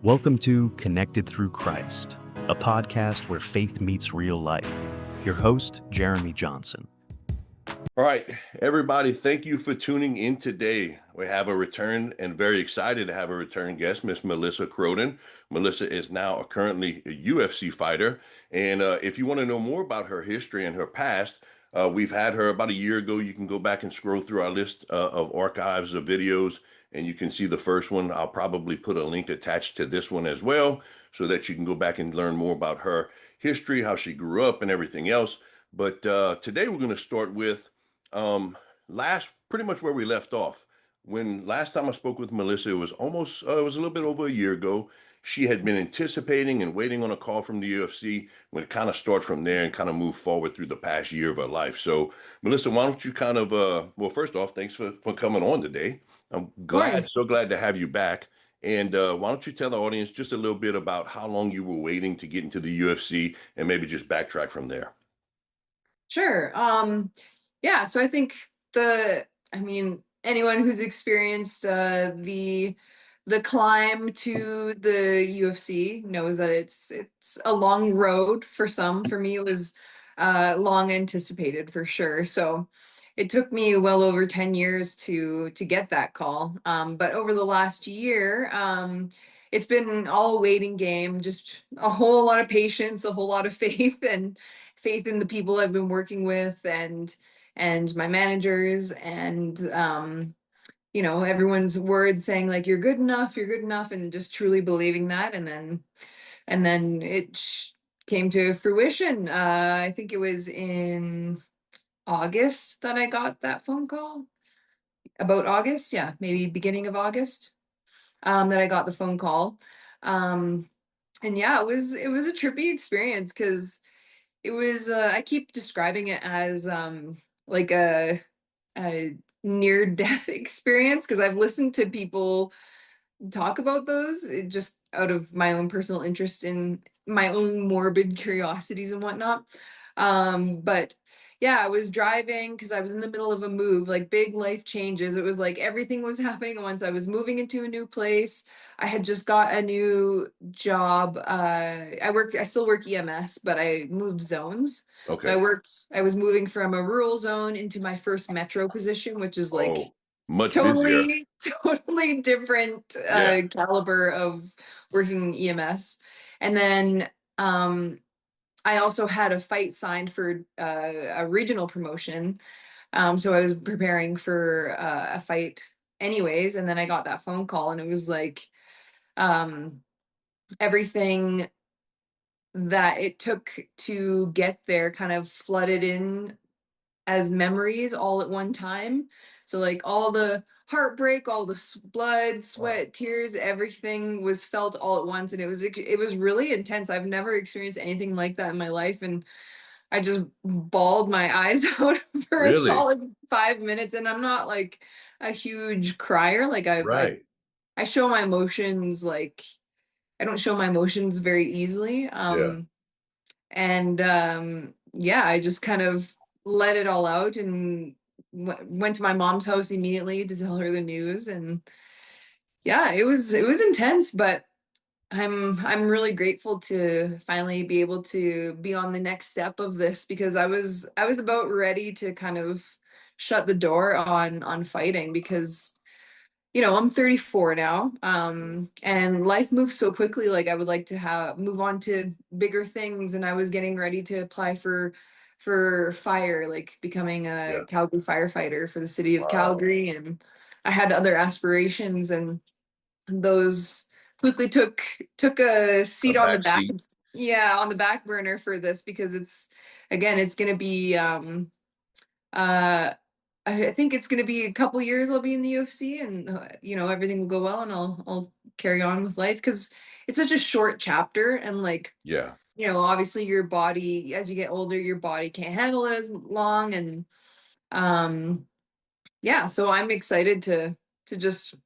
Welcome to Connected Through Christ, a podcast where faith meets real life. Your host, Jeremy Johnson. All right, everybody, thank you for tuning in today. We have a return and very excited to have a return guest, Miss Melissa Croden. Melissa is now currently a UFC fighter. And if you want to know more about her history and her past, we've had her about a year ago. You can go back and scroll through our list of archives of videos, and you can see the first one. I'll probably put a link attached to this one as well so that you can go back and learn more about her history, how she grew up, and everything else. But today we're going to start with last pretty much where we left off. When last time I spoke with Melissa, it was almost it was a little bit over a year ago. She had been anticipating and waiting on a call from the UFC. We'll kind of start from there and kind of move forward through the past year of her life. So, Melissa, why don't you kind of well, first off, thanks for coming on today. I'm glad, so Course. glad to have you back. And why don't you tell the audience just a little bit about how long you were waiting to get into the UFC and maybe just backtrack from there? Sure. Yeah, so I think anyone who's experienced the climb to the UFC knows that it's a long road for some. For me, it was long anticipated for sure. So it took me well over 10 years to get that call. But over the last year, it's been all a waiting game, just a whole lot of patience, a whole lot of faith, and faith in the people I've been working with, and my managers, and everyone's word saying like you're good enough, and just truly believing that. And then it came to fruition. I think it was in August that I got that phone call. About August, yeah, maybe beginning of August, that I got the phone call. Um, and yeah, it was a trippy experience because it was I keep describing it as like a near death experience because I've listened to people talk about those just out of my own personal interest in my own morbid curiosities and whatnot. But yeah, I was driving because I was in the middle of a move, like big life changes. It was like everything was happening at once. I was moving into a new place. I had just got a new job. I still work EMS, but I moved zones. So Okay. I was moving from a rural zone into my first metro position, which is like Oh, much busier. totally totally different Yeah. caliber of working EMS. And then I also had a fight signed for a regional promotion. So I was preparing for a fight anyways, and then I got that phone call, and it was like um everything that it took to get there kind of flooded in as memories all at one time. So like all the heartbreak, all the blood, Wow. sweat, tears, everything was felt all at once, and it was really intense. I've never experienced anything like that in my life, and I just bawled my eyes out for a Really? solid 5 minutes. And I'm not like a huge crier. Like Right. I show my emotions, like I don't show my emotions very easily. Yeah. And yeah, I just kind of let it all out and went to my mom's house immediately to tell her the news. And yeah, it was intense, but I'm really grateful to finally be able to be on the next step of this, because I was about ready to kind of shut the door on fighting, because I'm 34 now, and life moves so quickly. Like I would like to have move on to bigger things, and I was getting ready to apply for fire, like becoming a Yeah. Calgary firefighter for the city of Wow. Calgary, and I had other aspirations, and those quickly took a A seat on the back back. seat. Yeah, on the back burner for this, because it's going to be uh I think it's going to be a couple years I'll be in the UFC, and everything will go well, and I'll carry on with life, because it's such a short chapter, and like Yeah. obviously your body, as you get older, your body can't handle it as long. And um yeah, so I'm excited to just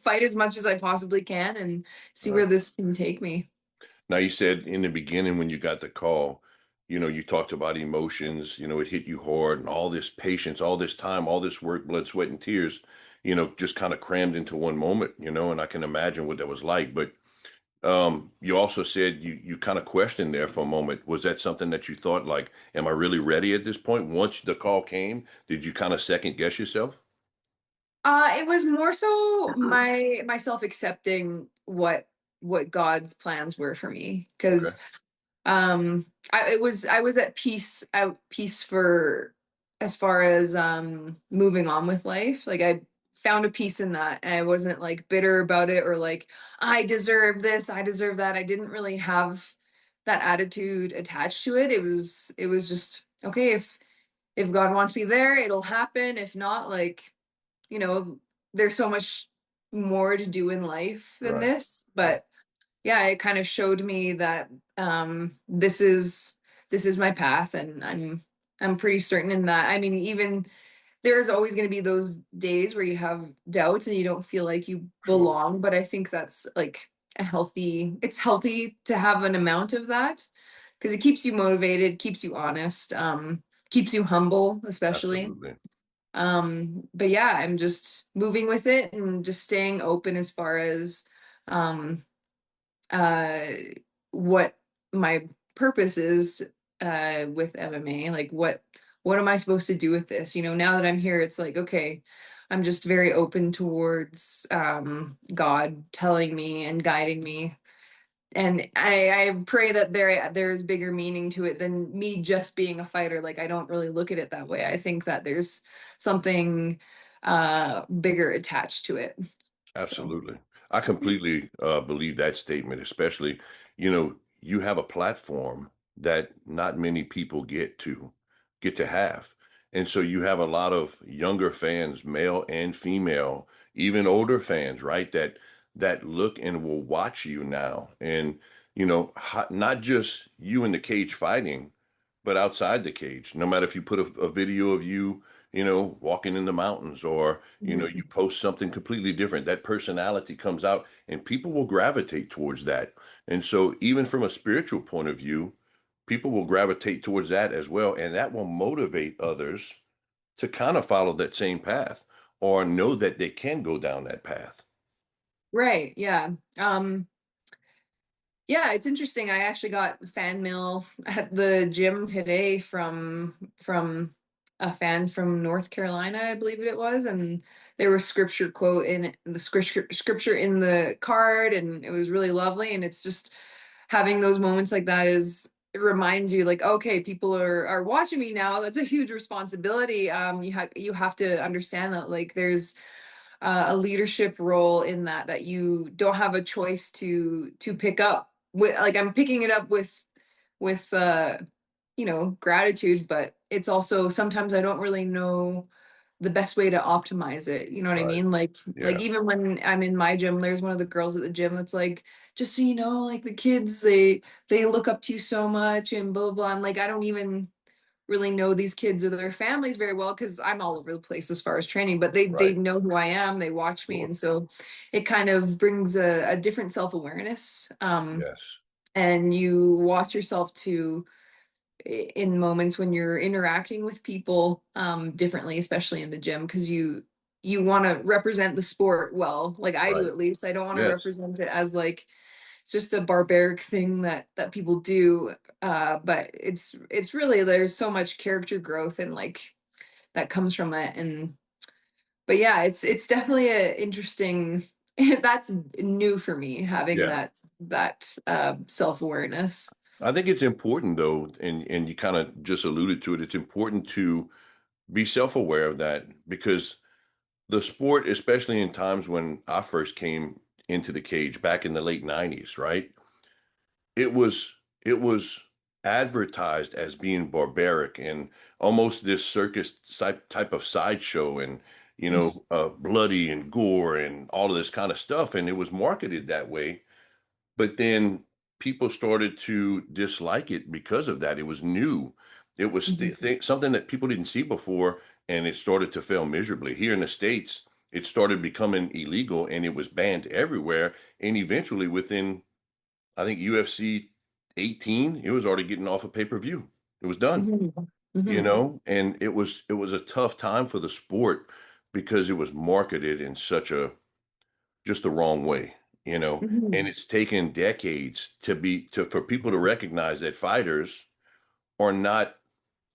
fight as much as I possibly can and see where Right. this can take me. Now you said in the beginning when you got the call, you talked about emotions, it hit you hard and all this patience, all this time, all this work, blood, sweat, and tears, just kind of crammed into one moment, and I can imagine what that was like. But you also said you kind of questioned there for a moment. Was that something that you thought like, am I really ready at this point? Once the call came, did you kind of second guess yourself? It was more so myself accepting what God's plans were for me, Okay. because I was at peace for as far as moving on with life. Like, I found a peace in that, and I wasn't like bitter about it, or like I deserve this, I deserve that. I didn't really have that attitude attached to it. It was just okay, if God wants me there, it'll happen. If not, like, you know, there's so much more to do in life than Right. this. Right. But yeah, it kind of showed me that this is my path, and I'm pretty certain in that. I mean, even there's always going to be those days where you have doubts and you don't feel like you Sure. belong, but I think that's like it's healthy to have an amount of that, because it keeps you motivated, keeps you honest, keeps you humble, especially. Absolutely. But yeah, I'm just moving with it and just staying open as far as um uh what my purpose is with MMA. Like, what am I supposed to do with this? Now that I'm here, it's like, okay, I'm just very open towards God telling me and guiding me. And I pray that there's bigger meaning to it than me just being a fighter. Like, I don't really look at it that way. I think that there's something bigger attached to it. So Absolutely. I completely believe that statement, especially, you have a platform that not many people get to have. And so you have a lot of younger fans, male and female, even older fans, right? That look and will watch you now. And, not just you in the cage fighting, but outside the cage. No matter if you put a video of you, walking in the mountains, or you mhm. post something completely different, that personality comes out and people will gravitate towards that. And so even from a spiritual point of view, people will gravitate towards that as well, and that will motivate others to kind of follow that same path or know that they can go down that path. Right, yeah. Yeah, it's interesting. I actually got fan mail at the gym today from a fan from North Carolina, I believe it was, and there was scripture quote in the scripture in the card, and it was really lovely. And it's just having those moments like that, it reminds you, like, okay, people are watching me now. That's a huge responsibility. You have to understand that, like, there's a leadership role in that you don't have a choice to pick up with. Like, I'm picking it up with gratitude, but it's also sometimes I don't really know the best way to optimize it. You know what I Right. mean? Like, Yeah. even when I'm in my gym, there's one of the girls at the gym that's like, just so you know, like, the kids, they look up to you so much and blah blah blah. I'm like, I don't even really know these kids or their families very well, because I'm all over the place as far as training, but they Right. know who I am, they watch me, Sure. and so it kind of brings a different self-awareness. Yes. And you watch yourself in moments when you're interacting with people differently, especially in the gym, because you want to represent the sport well, like I do. Right. At least I don't want to Yes. represent it as like just a barbaric thing that people do. But it's really, there's so much character growth and like that comes from it. And but yeah, it's definitely a interesting that's new for me, having Yeah. that self-awareness. I think it's important though, and you kind of just alluded to it. It's important to be self-aware of that because the sport, especially in times when I first came into the cage back in the late 90s, right? It was advertised as being barbaric and almost this circus type of sideshow, and bloody and gore and all of this kind of stuff, and it was marketed that way. But then people started to dislike it because of that. It was new. It was Mhm. something that people didn't see before, and it started to fail miserably. Here in the States, it started becoming illegal and it was banned everywhere. And eventually, within, I think, UFC 18, it was already getting off of pay-per-view. It was done, Mhm. you Mhm. know, and it was a tough time for the sport because it was marketed in such a just the wrong way, you know, and Mhm. it's taken decades for people to recognize that fighters are not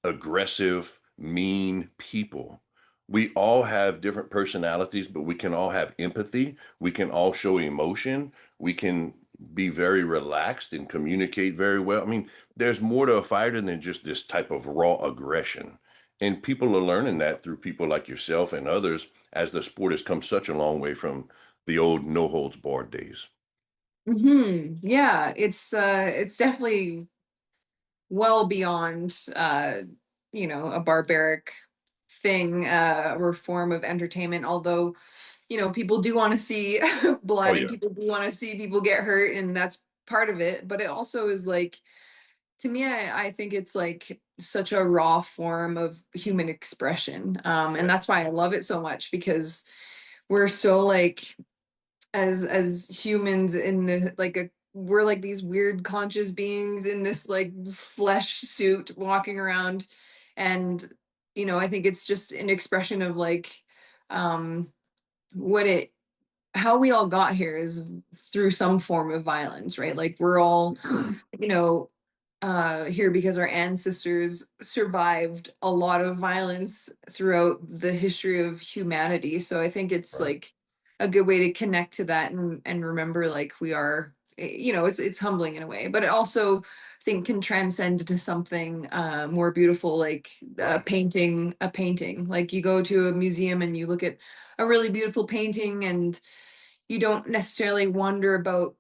aggressive, mean people. We all have different personalities, but we can all have empathy. We can all show emotion. We can be very relaxed and communicate very well. I mean, there's more to a fighter than just this type of raw aggression. And people are learning that through people like yourself and others as the sport has come such a long way from the old no holds barred days. Yeah, it's definitely well beyond a barbaric thing or form of entertainment, although people do want to see Oh blood and yeah. people do want to see people get hurt, and that's part of it, but it also is like, to me, I think it's like such a raw form of human expression, and Yeah. that's why I love it so much, because we're so like, as humans in the like a we're like these weird conscious beings in this like flesh suit walking around, and I think it's just an expression of like, um what it how we all got here is through some form of violence, right? Like we're all, you know, here because our ancestors survived a lot of violence throughout the history of humanity. So I think it's Right. like a good way to connect to that, and remember like we are, it's humbling in a way, but it also I think can transcend to something more beautiful, like Right. a painting. Like you go to a museum and you look at a really beautiful painting, and you don't necessarily wonder about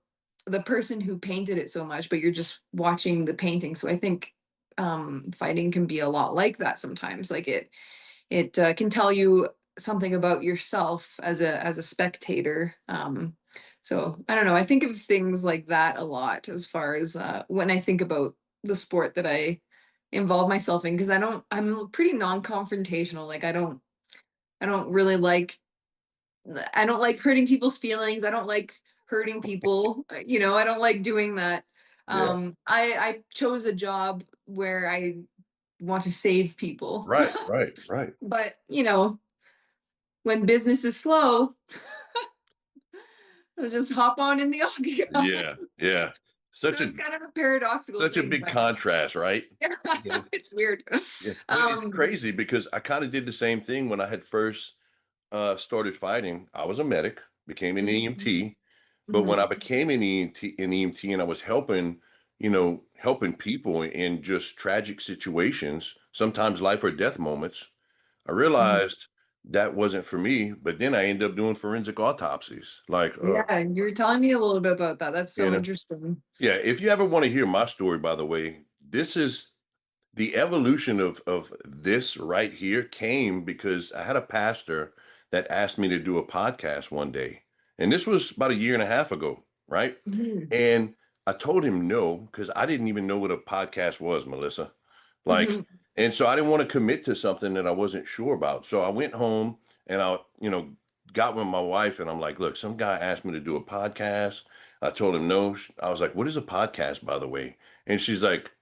the person who painted it so much, but you're just watching the painting. So I think fighting can be a lot like that sometimes. Like it can tell you something about yourself as a spectator. So I don't know. I think of things like that a lot as far as when I think about the sport that I involve myself in, because I'm pretty non-confrontational. Like I don't really like I don't like hurting people's feelings. I don't like hurting people. I don't like doing that. Yeah. I chose a job where I want to save people. Right. Right. Right. But, when business is slow, I'll just hop on in the octagon. Yeah. Yeah. So Such a it's kind of a paradoxical Such a thing, big but contrast, right? You know? it's weird. Yeah, but it's Um, crazy because I kind of did the same thing when I had first started fighting. I was a medic, became an mhm, EMT, but when I mhm, became an EMT, and I was helping people in just tragic situations, sometimes life or death moments, I mhm. realized that wasn't for me. But then I ended up doing forensic autopsies, like Yeah, you were telling me a little bit about that. That's you so know, interesting. yeah. If you ever want to hear my story, by the way, this is the evolution of this right here came because I had a pastor that asked me to do a podcast one day. And this was about a year and a half ago, right? Mhm, And I told him no because I didn't even know what a podcast was, Melissa. Like, mhm, and so I didn't want to commit to something that I wasn't sure about. So I went home and got with my wife and I'm like, look, some guy asked me to do a podcast. I told him no. I was like, what is a podcast, by the way? And she's like,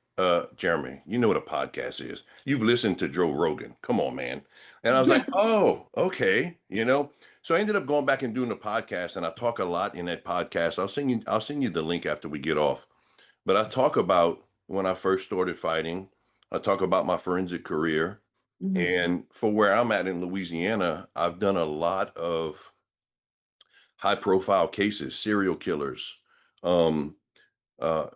Jeremy, you know what a podcast is. You've listened to Joe Rogan. Come on, man. And I was like, oh, okay. So I ended up going back and doing the podcast, and I talk a lot in that podcast. I'll send you the link after we get off. But I talk about when I first started fighting. I talk about my forensic career. mhm. And for where I'm at in Louisiana, I've done a lot of high profile cases, serial killers, um, uh,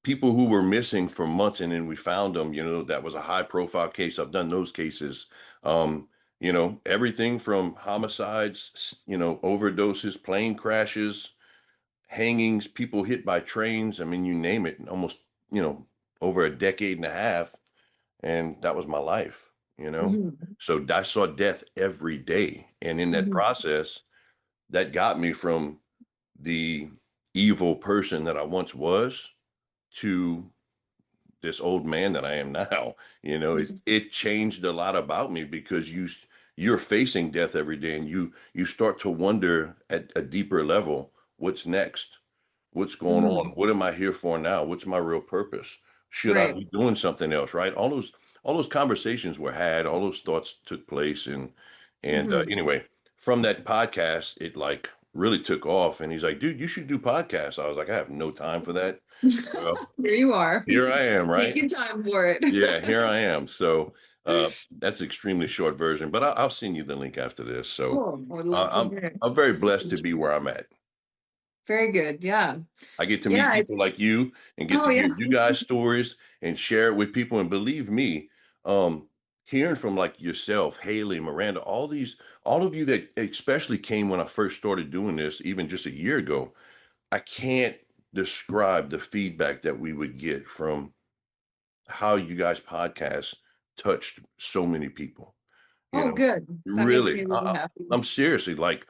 people who were missing for months and then we found them. That was a high profile case. I've done those cases. um Everything from homicides, overdoses, plane crashes, hangings, people hit by trains. I mean, you name it, almost, you know over a decade and a half. And that was my life. Mhm, So I saw death every day, and in that mhm, process, that got me from the evil person that I once was to this old man that I am now. It changed a lot about me because you're facing death every day, and you start to wonder at a deeper level, what's next? What's going on? mhm, What am I here for now? What's my real purpose? Should I Right. be doing something else? Right. All those conversations were had, all those thoughts took place. And Mhm. anyway, from that podcast, it like really took off. And he's like, dude, you should do podcasts. I was like, I have no time for that. Well, Here you are, here I am, right? making time for it. Yeah, here I am. So that's extremely short version, but I'll send you the link after this. So Cool. I would uh, love to I'm hear it. I'm very Super blessed to be where interesting. I'm at. Very good. Yeah. I get to meet Yeah, people like it's you and get oh to hear yeah. you guys' stories and share it with people. And believe me, um, hearing from like yourself, Haley, Miranda, all of you that especially came when I first started doing this, even just a year ago, I can't describe the feedback that we would get from how you guys podcast touched so many people. You Oh, know, good. That makes really, me really happy. I'm seriously like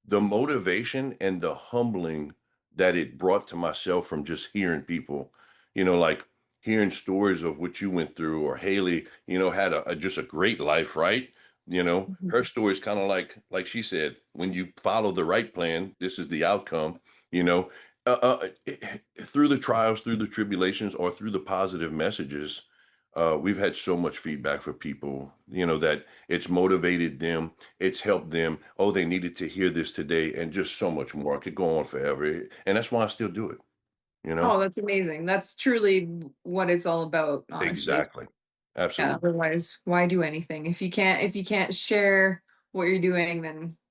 the motivation and the humbling that it brought to myself from just hearing people, like hearing stories of what you went through, or Haley, had just a great life, right? Her Mhm. story is kind of like she said, when you follow the right plan, this is the outcome, you know, through the trials, through the tribulations, or through the positive messages. We've had so much feedback for people, that it's motivated them, it's helped them. Oh, they needed to hear this today, and just so much more. I could go on forever, and that's why I still do it. You know, Oh, that's amazing. That's truly what it's all about, honestly. exactly, Yeah, absolutely. otherwise, why do anything? If you can't share what you're doing,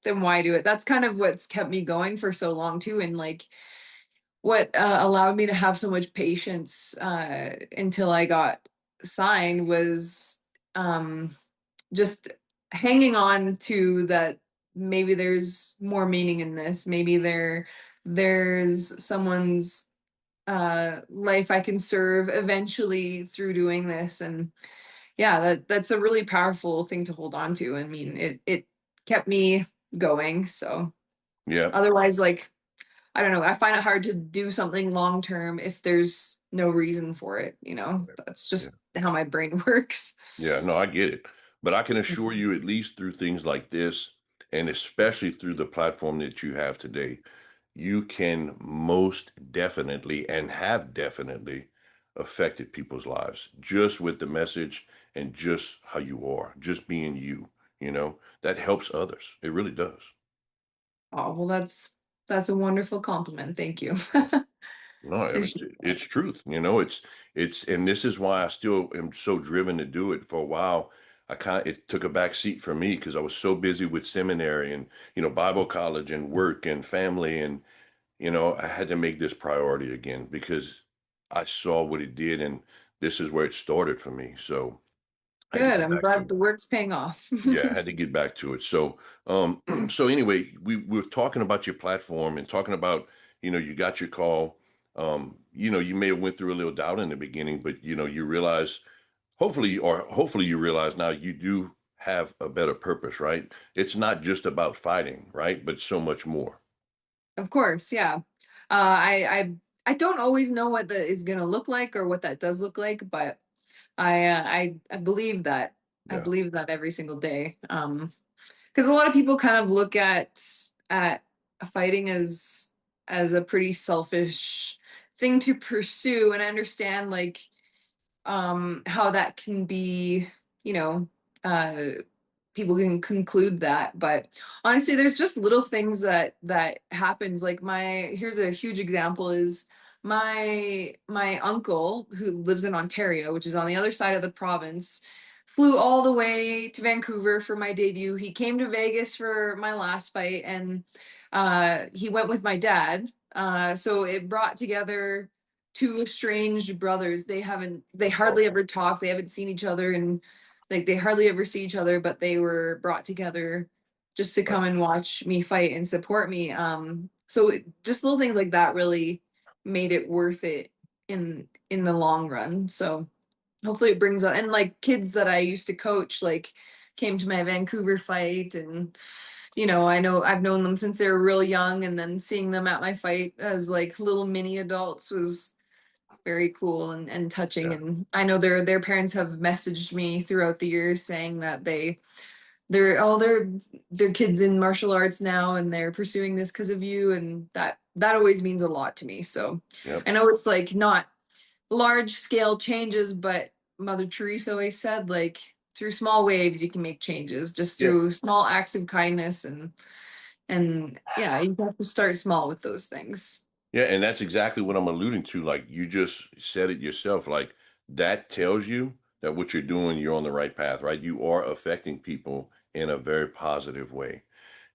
then why do it? That's kind of what's kept me going for so long too, and like what allowed me to have so much patience until I got signed was just hanging on to that maybe there's more meaning in this. Maybe there's someone's life I can serve eventually through doing this. And yeah, that's a really powerful thing to hold on to. I mean, it kept me going. So Yeah, otherwise, like, I don't know, I find it hard to do something long term if there's no reason for it, you know? That's yeah, just how my brain works. yeah. No, I get it, but I can assure you, at least through things like this, and especially through the platform that you have today, you can most definitely and have definitely affected people's lives just with the message and just how you are, just being you, that helps others. It really does. Oh, well, that's a wonderful compliment. Thank you. No, I mean, Appreciate that. it's truth, and this is why I still am so driven to do it. For a while, it took a back seat for me because I was so busy with seminary and, Bible college and work and family. And I had to make this priority again because I saw what it did, and this is where it started for me. So I had to Good. get I'm back to glad it. the work's paying off. Yeah, I had to get back to it. So, so anyway, we were talking about your platform and talking about, you got your call. You may have went through a little doubt in the beginning, but you realize, hopefully you realize now you do have a better purpose, right? It's not just about fighting, right? But so much more. Of course, yeah. I don't always know what that is gonna look like or what that does look like, but I believe that. I Yeah. believe that every single day. Because a lot of people kind of look at fighting as a pretty selfish thing to pursue, and I understand like how that can be, you know, uh people can conclude that, but honestly there's just little things that happens. Like my here's a huge example is my uncle who lives in Ontario, which is on the other side of the province, flew all the way to Vancouver for my debut. He came to Vegas for my last fight, and he went with my dad. So it brought together two estranged brothers. They That's hardly awesome. ever talk, they haven't seen each other, and like they hardly ever see each other, but they were brought together just to Right. come and watch me fight and support me. So just little things like that really made it worth it in the long run. So hopefully it brings up, and like kids that I used to coach like came to my Vancouver fight, and I know I've known them since they were real young, and then seeing them at my fight as like little mini adults was very cool and touching. Yeah. And I know their parents have messaged me throughout the years saying that they're kids in martial arts now and they're pursuing this because of you, and that always means a lot to me. So Yep. I know it's like not large scale changes, but Mother Teresa always said, like, through small waves you can make changes, just Yeah. through small acts of kindness, and yeah, you have to start small with those things. Yeah, and that's exactly what I'm alluding to. Like you just said it yourself. Like that tells you that what you're doing, you're on the right path, right? You are affecting people in a very positive way.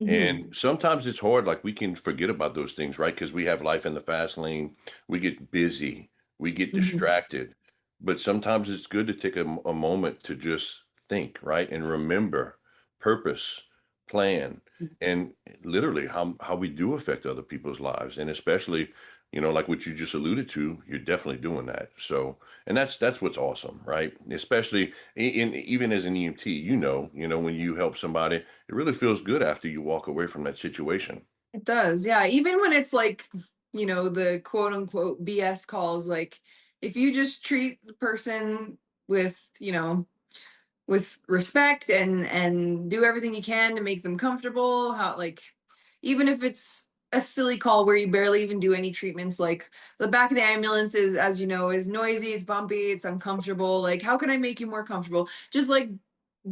And Hmm. sometimes it's hard, like we can forget about those things, right? Because we have life in the fast lane, we get busy, we get Hmm. distracted. But sometimes it's good to take a moment to just think, right? And remember purpose, plan, and literally how we do affect other people's lives. And especially, like what you just alluded to, you're definitely doing that. So, and that's what's awesome, right? Especially even as an EMT, when you help somebody, it really feels good after you walk away from that situation. It does, yeah. Even when it's like, the quote unquote BS calls, like if you just treat the person with, with respect and do everything you can to make them comfortable, how, like, even if it's a silly call where you barely even do any treatments, like the back of the ambulance is, as you know, is noisy, it's bumpy, it's uncomfortable. Like, how can I make you more comfortable? Just like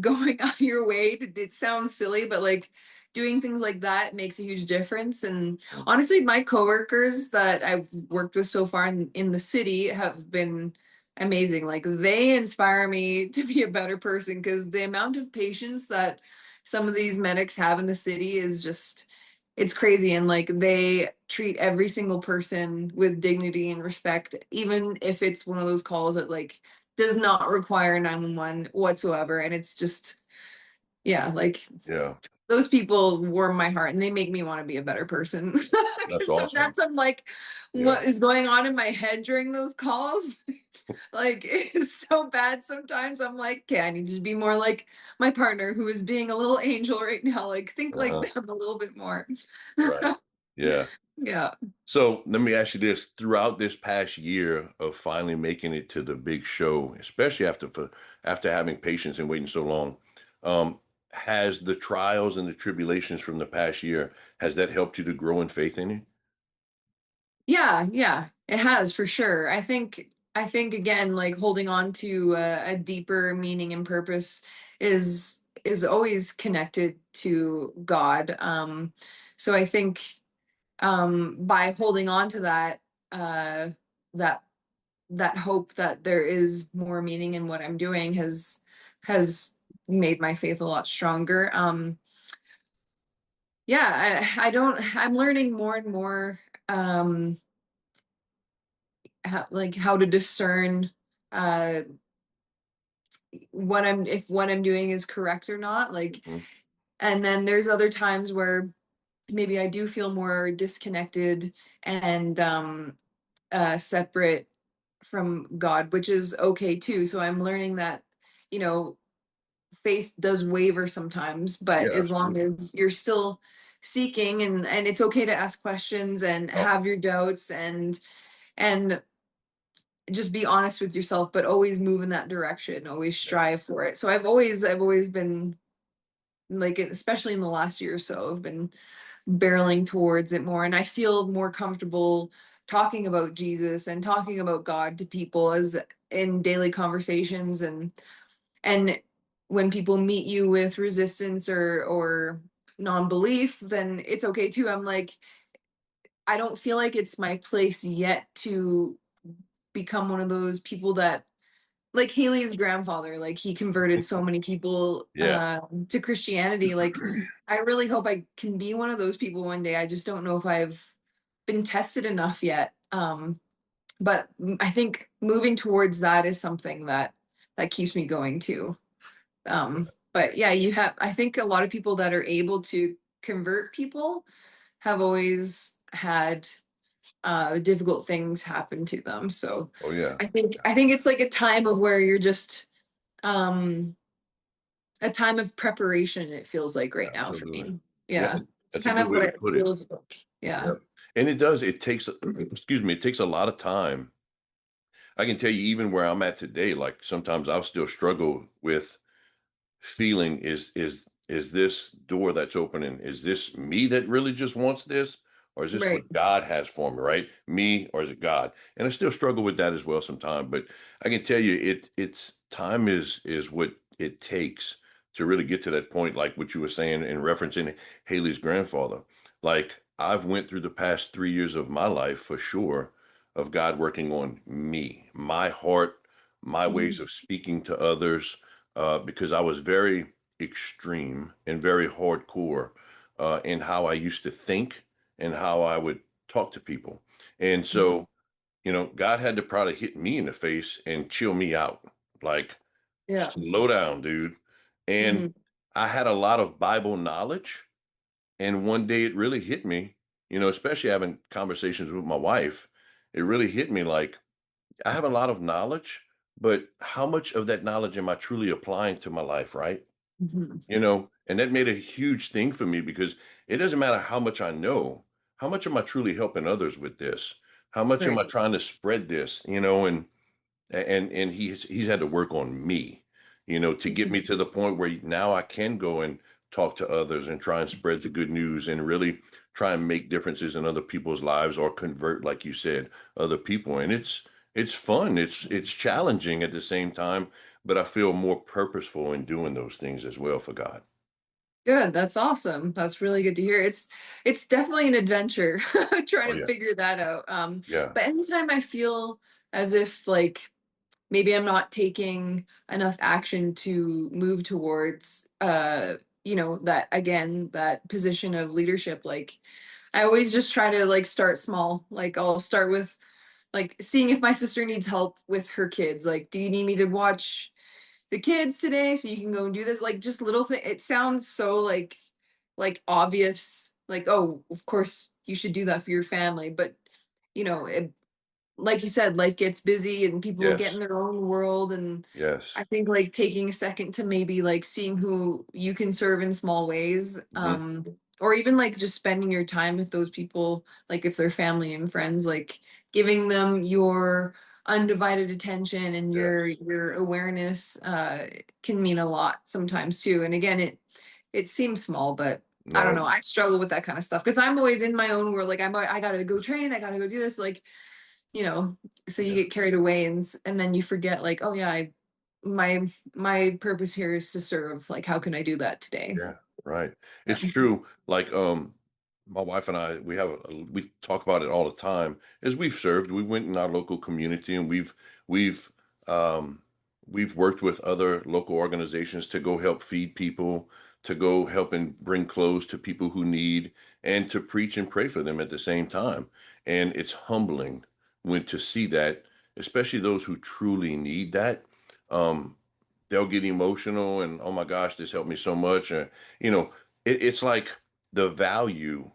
going out of your way to, it sounds silly, but like doing things like that makes a huge difference. And Mm. honestly, my coworkers that I've worked with so far in the city have been amazing. Like, they inspire me to be a better person, because the amount of patience that some of these medics have in the city is just, it's crazy. And like, they treat every single person with dignity and respect, even if it's one of those calls that like does not require 911 whatsoever. And it's just, yeah, like, Yeah, those people warm my heart and they make me want to be a better person. that's Because awesome. sometimes I'm like, Yeah. what is going on in my head during those calls? Like, it's so bad sometimes. I'm like, okay, I need to be more like my partner, who is being a little angel right now. Like, think like Uh-huh. them a little bit more. Right. Yeah. Yeah. So let me ask you this: throughout this past year of finally making it to the big show, especially after having patience and waiting so long, um, has the trials and the tribulations from the past year, has that helped you to grow in faith in you? Yeah, yeah, it has for sure. I think again, like holding on to a deeper meaning and purpose is always connected to God. So I think by holding on to that, that that hope that there is more meaning in what I'm doing has made my faith a lot stronger. Yeah, I'm learning more and more. How to discern uh if what I'm doing is correct or not, like. Mhm. And then there's other times where maybe I do feel more disconnected and separate from God, which is okay too. So I'm learning that, you know faith does waver sometimes, but Yeah, as long absolutely. as you're still seeking, and it's okay to ask questions and Oh, have your doubts, and just be honest with yourself, but always move in that direction, always yeah. strive for it. So I've always been like, especially in the last year or so, I've been barreling towards it more, and I feel more comfortable talking about Jesus and talking about God to people as in daily conversations. And when people meet you with resistance or non-belief, then it's okay too. I'm like, I don't feel like it's my place yet to become one of those people that, like Haley's grandfather, like he converted so many people Yeah. to Christianity. Like, I really hope I can be one of those people one day. I just don't know if I've been tested enough yet. But I think moving towards that is something that keeps me going too. But yeah, I think a lot of people that are able to convert people have always had difficult things happen to them. So Oh, yeah. I think it's like a time of where you're just um a time of preparation, it feels like right now for Absolutely. me. Yeah, Yeah. It's that's a kind good of way what to it put it. feels like. Yeah. Yeah. And it does, it takes, excuse me, it takes a lot of time. I can tell you even where I'm at today, like sometimes I'll still struggle with feeling is this door that's opening, is this me that really just wants this? or is this Right. what God has for me, right? Me, or is it God? And I still struggle with that as well sometimes. But I can tell you, it's time is what it takes to really get to that point, like what you were saying in referencing Haley's grandfather. Like I've went through the past 3 years of my life for sure of God working on me, my heart, my ways Mhm. of speaking to others, because I was very extreme and very hardcore in how I used to think and how I would talk to people. And so, God had to probably hit me in the face and chill me out. Like, Yeah. slow down, dude. And Mhm. I had a lot of Bible knowledge. And one day it really hit me, especially having conversations with my wife. It really hit me like, I have a lot of knowledge, but how much of that knowledge am I truly applying to my life, right? Mhm. And that made a huge thing for me because it doesn't matter how much I know, how much am I truly helping others with this? How much am Right. I trying to spread this, and he's had to work on me, to get Mhm. me to the point where now I can go and talk to others and try and spread the good news and really try and make differences in other people's lives or convert, like you said, other people. And it's fun. It's challenging at the same time, but I feel more purposeful in doing those things as well for God. Good, that's awesome. That's really good to hear. It's definitely an adventure Oh trying to yeah. figure that out. Yeah. But anytime I feel as if like maybe I'm not taking enough action to move towards that again, that position of leadership, like I always just try to like start small. Like I'll start with like seeing if my sister needs help with her kids. Like, do you need me to watch the kids today so you can go and do this? Like just little thing. It sounds so like obvious, like, oh, of course you should do that for your family, but it, like you said, life gets busy and people get in Yes. their own world. And I Yes. think like taking a second to maybe like seeing who you can serve in small ways, Hmm. or even like just spending your time with those people, like if they're family and friends, like giving them your undivided attention and your Yes. your awareness can mean a lot sometimes too. And again, it seems small, but I don't No. know. I struggle with that kind of stuff because I'm always in my own world. Like I gotta go train. I gotta go do this. Like you know, so you Yeah. get carried away and then you forget like, oh yeah, my purpose here is to serve. Like, how can I do that today? Yeah, right. Yeah. It's true. Like, my wife and I, we talk about it all the time. As we've served, we went in our local community and we've, um, we've worked with other local organizations to go help feed people, to go help and bring clothes to people who need, and to preach and pray for them at the same time. And it's humbling when to see that, especially those who truly need that. Um, they'll get emotional and oh my gosh, this helped me so much. You know, it's like the value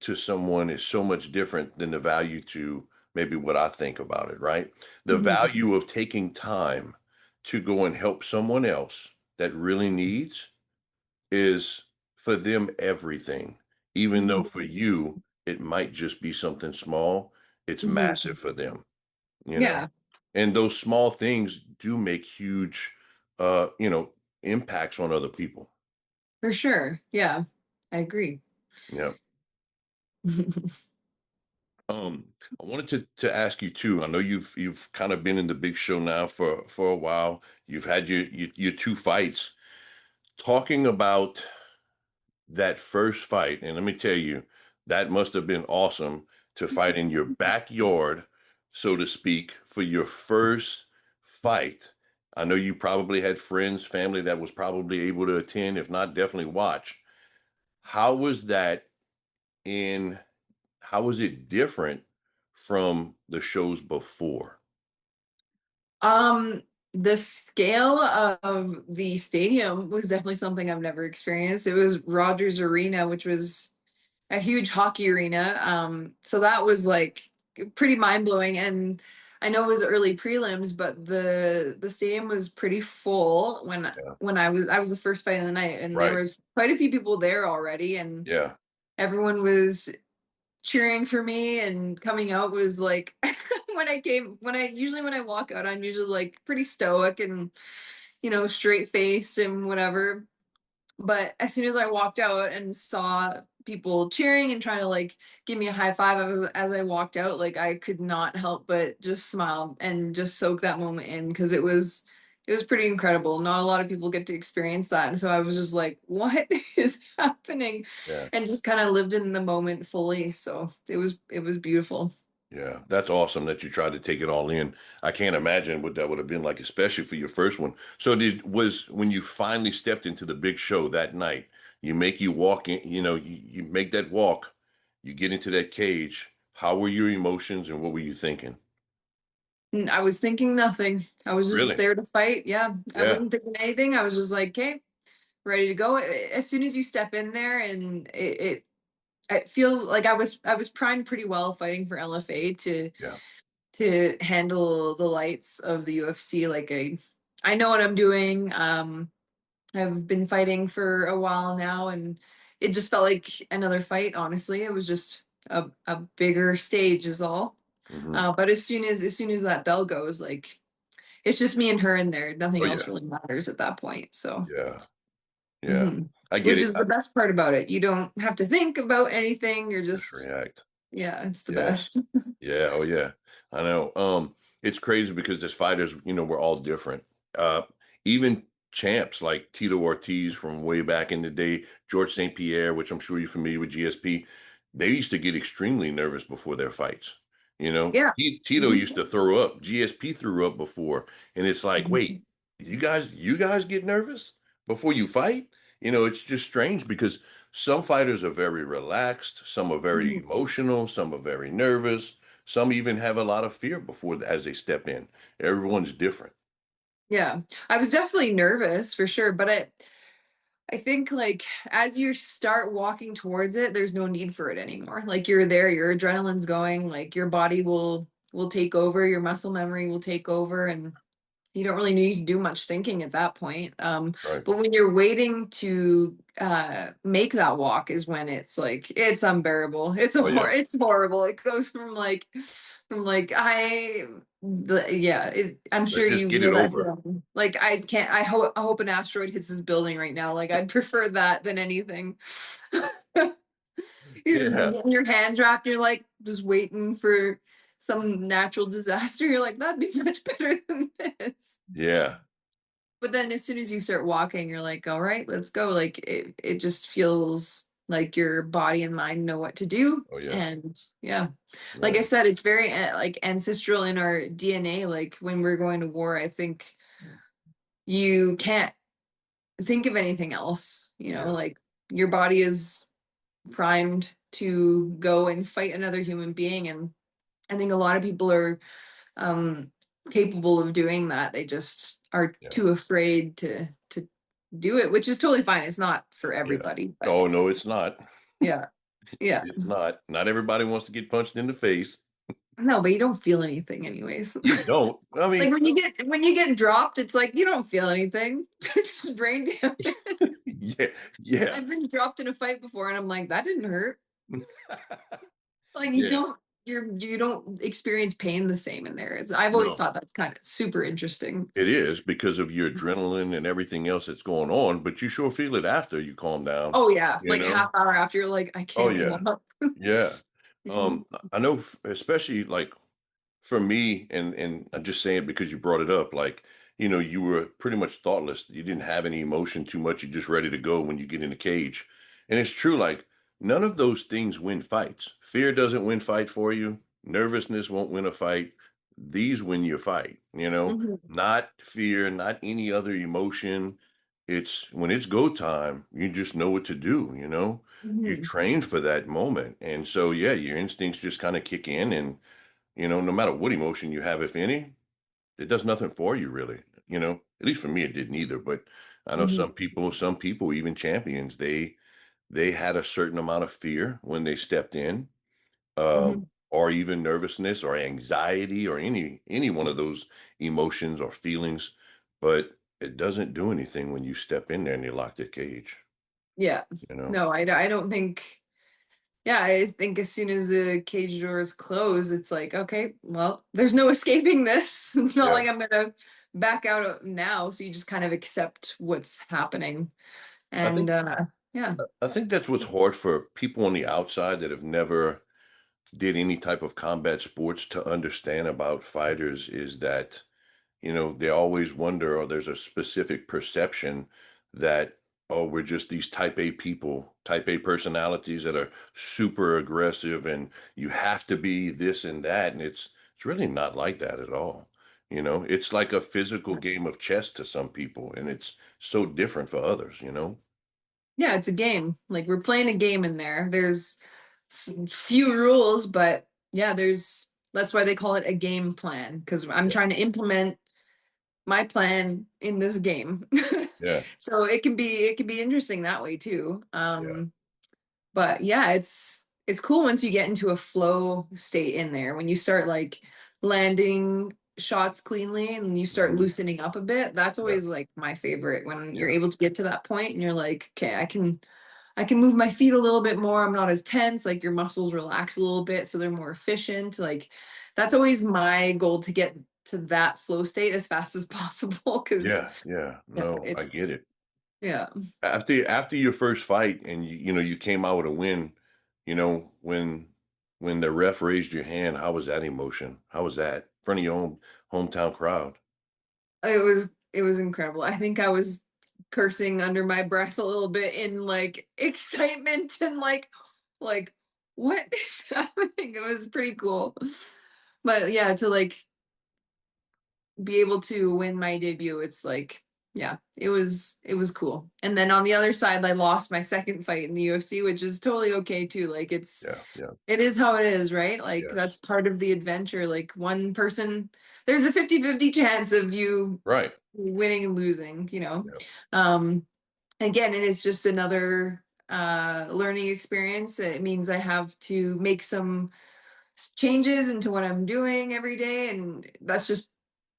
to someone is so much different than the value to maybe what I think about it, right? The Mhm. value of taking time to go and help someone else that really needs is for them everything. Even though Mhm. for you, it might just be something small, it's Mhm. massive for them, you know? Yeah, And those small things do make huge, uh, you know, impacts on other people. for sure. Yeah, I agree. Yeah. I wanted to ask you too. I know you've kind of been in the big show now for a while. You've had your two fights. Talking about that first fight, and let me tell you, that must have been awesome to fight in your backyard, so to speak, for your first fight. I know you probably had friends, family that was probably able to attend, if not, definitely watch. How was that in, how was it different from the shows before? Um, the scale of the stadium was definitely something I've never experienced. It was Rogers Arena, which was a huge hockey arena. So that was like pretty mind blowing. And I know it was early prelims, but the stadium was pretty full Yeah. when I was the first fight of the night, and there Right. was quite a few people there already, and Yeah. everyone was cheering for me and coming out was like when I walk out, I'm usually like pretty stoic and straight faced and whatever. But as soon as I walked out and saw people cheering and trying to like give me a high five, as I walked out, like I could not help but just smile and just soak that moment in, because it was pretty incredible. Not a lot of people get to experience that. And so I was just like, what is happening? Yeah. And just kind of lived in the moment fully. So it was beautiful. Yeah, that's awesome that you tried to take it all in. I can't imagine what that would have been like, especially for your first one. So was when you finally stepped into the big show that night, you walk in, you make that walk, you get into that cage. How were your emotions and what were you thinking? I was thinking nothing. I was just Really? there to fight. Yeah. I Yeah. wasn't thinking anything. I was just like, okay, ready to go. As soon as you step in there, and it feels like I was primed pretty well fighting for LFA Yeah. to handle the lights of the UFC. Like I know what I'm doing. I've been fighting for a while now, and it just felt like another fight, honestly. It was just a bigger stage is all. Hmm. But as soon as that bell goes, like it's just me and her in there. Oh Nothing else yeah. really matters at that point. So Yeah. Yeah. mhm. I get Which it. is the best part about it. You don't have to think about anything. You're Just just, react. yeah, it's the Yeah. best. Yeah, oh yeah. I know. It's crazy because as fighters, we're all different. Uh Even champs like Tito Ortiz from way back in the day, George St. Pierre, which I'm sure you're familiar with GSP, they used to get extremely nervous before their fights. Yeah. Tito Mhm. used to throw up. GSP threw up before. And it's like, wait, Mhm. you guys get nervous before you fight? It's just strange because some fighters are very relaxed, some are very Mhm. emotional, some are very nervous, some even have a lot of fear before as they step in. Everyone's different. Yeah. I was definitely nervous for sure, but I think like as you start walking towards it, there's no need for it anymore. Like you're there, your adrenaline's going, like your body will take over, your muscle memory will take over, and you don't really need to do much thinking at that point. Right. But when you're waiting to make that walk is when it's like it's unbearable. Oh yeah. It's horrible. It goes from like yeah. I'm sure Let's just you get know it that over. feeling. Like I can't. I hope an asteroid hits this building right now. Like I'd prefer that than anything. You're just Yeah. getting your hands wrapped. You're like just waiting for some natural disaster. You're like, that'd be much better than this. Yeah. But then as soon as you start walking, you're like, all right, let's go. Like it just feels like your body and mind know what to do. Oh yeah. And yeah, like I Right. said, it's very like ancestral in our DNA. Like when we're going to war, I think you can't think of anything else, Yeah. like your body is primed to go and fight another human being. And I think a lot of people are um capable of doing that. They just are Yeah. too afraid to do it, which is totally fine. It's not for Yeah. everybody, but Oh no, it's not. yeah. Yeah. It's not. Not everybody wants to get punched in the face. No, but you don't feel anything anyways. You don't. I Like mean, when you get dropped, it's like you don't feel anything. It's just brain damage. yeah, yeah. I've been dropped in a fight before and I'm like, that didn't hurt. Like you Yeah. don't you don't experience pain the same in there. I've always No. thought that's kind of super interesting. It is because of your adrenaline and everything else that's going on, but you sure feel it after you calm down, Oh yeah, you like know? half hour after you're like, I Oh, can't yeah. walk. Yeah. Mhm. I know especially, like, for me, and I'm just saying because you brought it up, like, you were pretty much thoughtless. You didn't have any emotion too much. You're just ready to go when you get in the cage. And it's true, like, none of those things win fights. Fear doesn't win fight for you. Nervousness won't win a fight. These win your fight. Mhm. Not fear, not any other emotion. It's when it's go time, you just know what to do. You Mhm. trained for that moment. And so, yeah, your instincts just kind of kick in and no matter what emotion you have, if any, it does nothing for you really. At least for me, it didn't either. But I know Mhm. some people, even champions, they had a certain amount of fear when they stepped in, Mhm. or even nervousness or anxiety or any one of those emotions or feelings. But it doesn't do anything when you step in there and you're locked at cage. Yeah. You know? No, I don't think. Yeah, I think as soon as the cage doors close, it's like, okay, well, there's no escaping this. It's not Yeah. like I'm gonna back out now. So you just kind of accept what's happening. I think And yeah. I think that's what's hard for people on the outside that have never did any type of combat sports to understand about fighters is that, they always wonder, or there's a specific perception that, oh, we're just these type A people, type A personalities that are super aggressive and you have to be this and that. And it's really not like that at all. It's like a physical game of chess to some people, and it's so different for others. Yeah, it's a game. Like we're playing a game in there. There's few rules, but yeah, that's why they call it a game plan because I'm Yeah. trying to implement my plan in this game. Yeah. So it can be interesting that way too. Yeah. But yeah, it's cool once you get into a flow state in there. When you start like landing shots cleanly and you start Mhm. loosening up a bit, that's Yeah. always like my favorite when you're Yeah. able to get to that point and you're like, okay, I can move my feet a little bit more. I'm not as tense, like your muscles relax a little bit so they're more efficient. Like that's always my goal to get to that flow state as fast as possible because Yeah. Yeah. yeah, No, I get it's it. yeah. After your first fight and you came out with a win, when the ref raised your hand, how was that emotion? How was that? In front of your own hometown crowd? It was incredible. I think I was cursing under my breath a little bit in like excitement and like what is happening? It was pretty cool. But yeah, to like be able to win my debut, it's like yeah, it was cool. And then on the other side, I lost my second fight in the UFC, which is totally okay too. Like Yeah, yeah, it is how it is, right? Like yes. that's part of the adventure. Like one person, there's a 50-50 chance of you Right. winning and losing. Yeah. Um, again, it is just another learning experience. It means I have to make some changes into what I'm doing every day, and that's just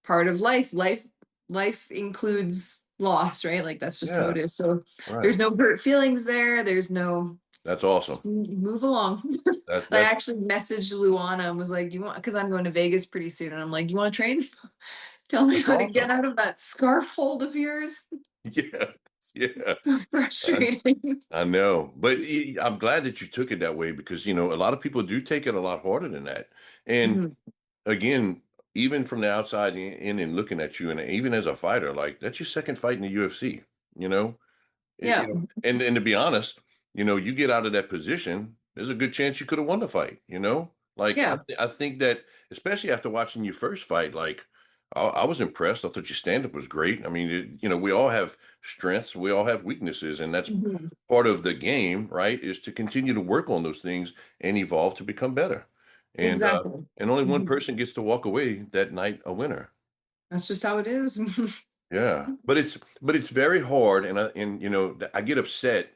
part of life. Life includes loss, right? Like that's just how Yeah, it is. So there's right. no hurt feelings there. There's no That's awesome. just move along. That I that's actually messaged Luana and was like, "You want?" Because I'm going to Vegas pretty soon, and I'm like, "You want to train? Tell me that's how to get awesome. out of that scarf hold of yours." Yeah, yeah. It's so I frustrating. I know, but I'm glad that you took it that way because a lot of people do take it a lot harder than that. And Mhm. again, even from the outside in and looking at you, and even as a fighter, like that's your second fight in the UFC. You know, It- Yeah, you know, and to be honest, you get out of that position, there's a good chance you could have won the fight. Like yeah, I think that especially after watching your first fight, like I was impressed. I thought your stand up was great. I mean, we all have strengths, we all have weaknesses, and that's mhm, part of the game, right? Is to continue to work on those things and evolve to become better. And exactly. and only one Mhm. person gets to walk away that night a winner. That's just how it is. Yeah, but it's very hard, and I get upset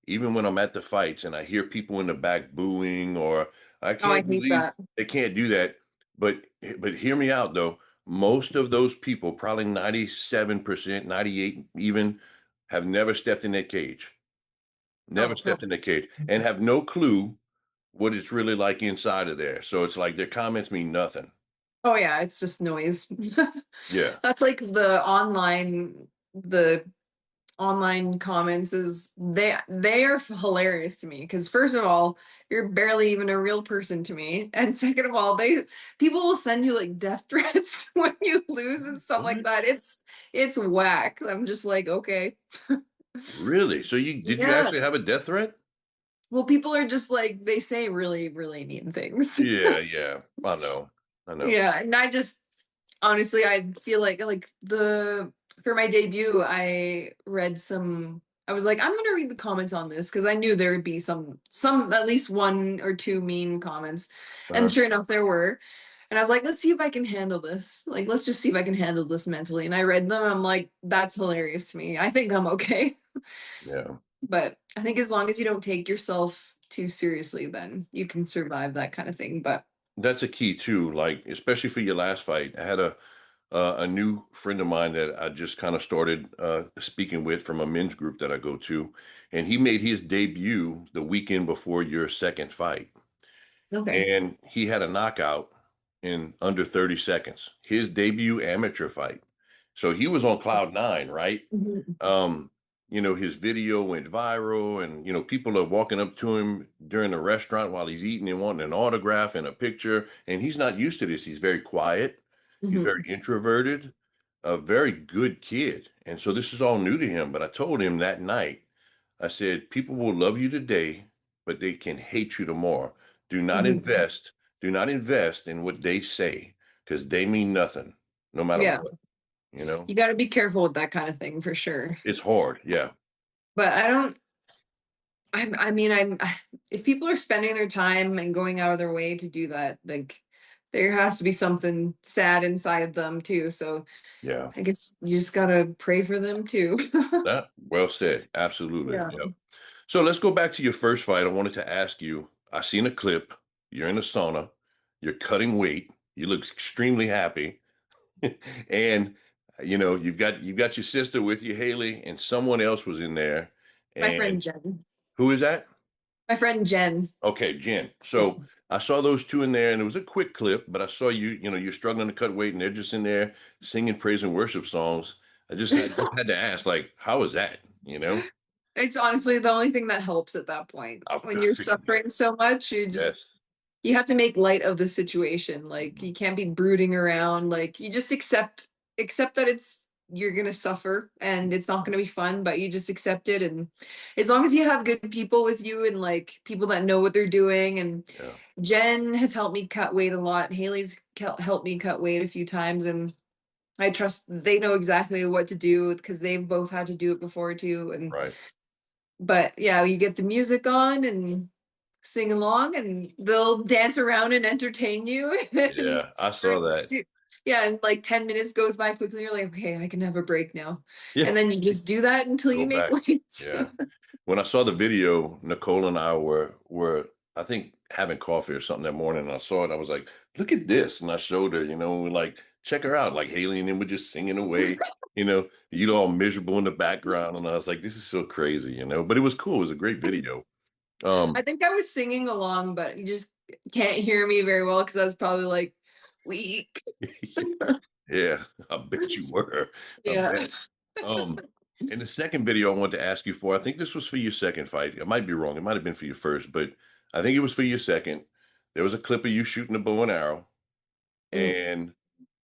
even when I'm at the fights and I hear people in the back booing, or I Oh, I can't hate believe that. they can't do that. But hear me out though. Most of those people, probably 97%, 98 even, have never stepped in that cage. Never Oh, stepped in that cage and have no clue what it's really like inside of there. So it's like their comments mean nothing. oh yeah, it's just noise. Yeah. That's like the online comments is they are hilarious to me because first of all, you're barely even a real person to me, and second of all, they people will send you like death threats when you lose and stuff like What? that. It's whack. I'm just like, okay. Really? So did you Yeah. actually have a death threat? Well, people are just like they say really, really mean things. Yeah, yeah. I know. I know. Yeah, and I just honestly, I feel like the for my debut, I read some. I was like, I'm gonna read the comments on this because I knew there would be some at least one or two mean comments, and Uh-huh. sure enough, there were. And I was like, let's see if I can handle this. Like, let's just see if I can handle this mentally. And I read them. I'm like, that's hilarious to me. I think I'm okay. Yeah. But I think as long as you don't take yourself too seriously, then you can survive that kind of thing. But That's a key too, like, especially for your last fight. I had a new friend of mine that I just kind of started speaking with from a men's group that I go to, and he made his debut the weekend before your second fight. okay. And he had a knockout in under 30 seconds. His debut amateur fight. So he was on cloud nine, right? Mhm. Um, his video went viral, and people are walking up to him during the restaurant while he's eating and wanting an autograph and a picture, and he's not used to this. He's very quiet. He's very Mhm. introverted, a very good kid. And so this is all new to him. But I told him that night, I said, people will love you today, but they can hate you tomorrow. Do not Mhm. invest, do not invest in what they say, because they mean nothing, no matter Yeah. what, you know? You gotta be careful with that kind of thing for sure. It's hard. Yeah. But I don't I mean, if people are spending their time and going out of their way to do that, like there has to be something sad inside of them too. So Yeah. I guess you just gotta pray for them too. That well said. Absolutely. Yeah. Yep. So let's go back to your first fight. I wanted to ask you, I seen a clip. You're in a sauna, you're cutting weight, you look extremely happy. And you've got your sister with you, Haley, and someone else was in there. My friend And Jen. who is that? My friend Jen. Okay, Jen. Yeah. So I saw those two in there, and it was a quick clip, but I saw you're struggling to cut weight, and they're just in there singing praise and worship songs. I just had to ask, like, how is that? It's honestly the only thing that helps at that point. I When you're figured that. suffering so much, Yes. you have to make light of the situation. Like you can't be brooding around. Like you just accept that you're gonna suffer and it's not gonna be fun, but you just accept it. And as long as you have good people with you and like people that know what they're doing, and Yeah. Jen has helped me cut weight a lot. Haley's helped me cut weight a few times, and I trust they know exactly what to do because they've both had to do it before too. And Right. but yeah, you get the music on and sing along and they'll dance around and entertain you and Yeah, I saw that. yeah, and like 10 minutes goes by quickly. You're like, okay, I can have a break now. Yeah. And then you just do that until Go you make back. weight. Yeah. When I saw the video, Nicole and I were I think having coffee or something that morning, and I saw it. I was like, "Look at this!" And I showed her. We're like, "Check her out!" Like Haley and them were just singing away. You all miserable in the background, and I was like, "This is so crazy." But it was cool. It was a great video. I Um, think I was singing along, but you just can't hear me very well because I was probably like weak. yeah, I bet you were. I Yeah. bet. Um, in the second video, I wanted to ask you for. I think this was for your second fight. I might be wrong. It might have been for your first, but I think it was for your second. There was a clip of you shooting a bow and arrow, Mm. and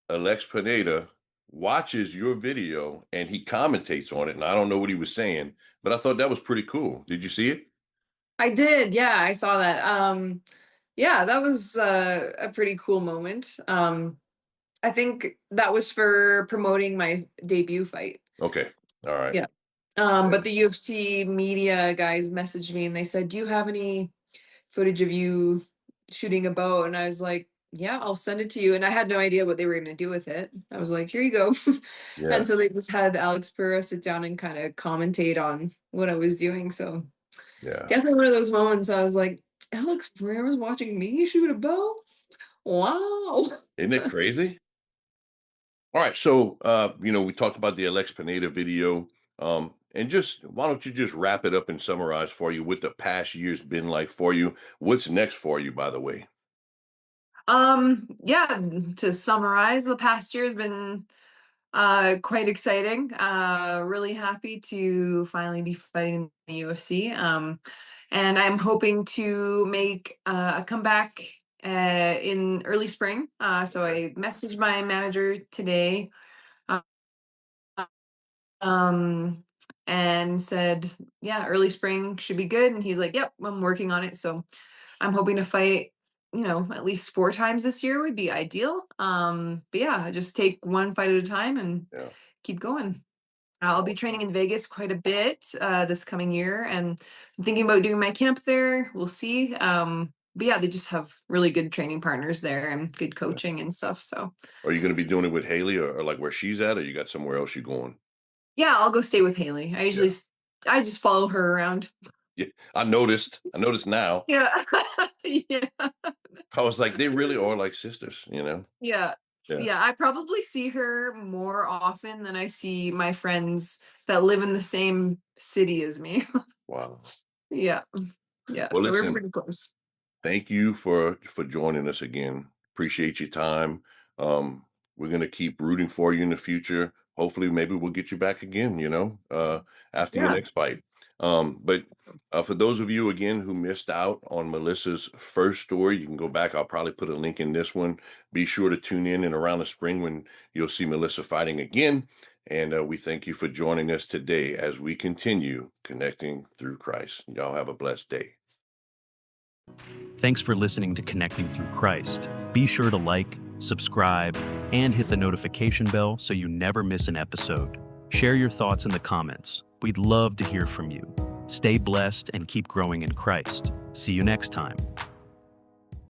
Alex Pineda watches your video and he commentates on it. And I don't know what he was saying, but I thought that was pretty cool. Did you see it? I did. Yeah, I saw that. Yeah, that was a pretty cool moment. I think that was for promoting my debut fight. Okay. All right. Yeah. But the UFC media guys messaged me and they said, "Do you have any footage of you shooting a bow?" And I was like, "Yeah, I'll send it to you." And I had no idea what they were going to do with it. I was like, "Here you go." And Yeah. so they just had Alex Pura sit down and kind of commentate on what I was doing. So Yeah. definitely one of those moments I was like, Alex Pura was watching me shoot a bow? Wow. Isn't it crazy? All right, so we talked about the Alex Pineda video, and just why don't you just wrap it up and summarize for you what the past year's been like for you? What's next for you, by the way? Yeah, to summarize, the past year has been quite exciting. Really happy to finally be fighting in the UFC. And I'm hoping to make a comeback in early spring. So Okay. I messaged my manager today, uh, um, and said, yeah, early spring should be good. And he's like, yep, I'm working on it. So I'm hoping to fight, at least 4 times this year would be ideal. But yeah, just take one fight at a time and Yeah. keep going. I'll be Awesome. training in Vegas quite a bit this coming year, and I'm thinking about doing my camp there. We'll see. But yeah, they just have really good training partners there and good Yeah. coaching and stuff. So Are you going to be doing it with Haley, or like where she's at, or you got somewhere else you're going? yeah, I'll go stay with Haley. Yeah. I just follow her around. Yeah. I noticed. I noticed now. Yeah, yeah. I was like, they really are like sisters. Yeah. Yeah. Yeah, I probably see her more often than I see my friends that live in the same city as me. Wow. Yeah. Yeah, Well, so we're listen, pretty close. thank you for joining us again. Appreciate your time. We're going to keep rooting for you in the future. hopefully maybe we'll get you back again, after your Yeah. next fight. But for those of you again who missed out on Melissa's first story, you can go back. I'll probably put a link in this one. Be sure to tune in and around the spring when you'll see Melissa fighting again. And we thank you for joining us today as we continue connecting through Christ. Y'all have a blessed day. Thanks for listening to Connecting Through Christ. Be sure to like, subscribe, and hit the notification bell so you never miss an episode. Share your thoughts in the comments. We'd love to hear from you. Stay blessed and keep growing in Christ. See you next time.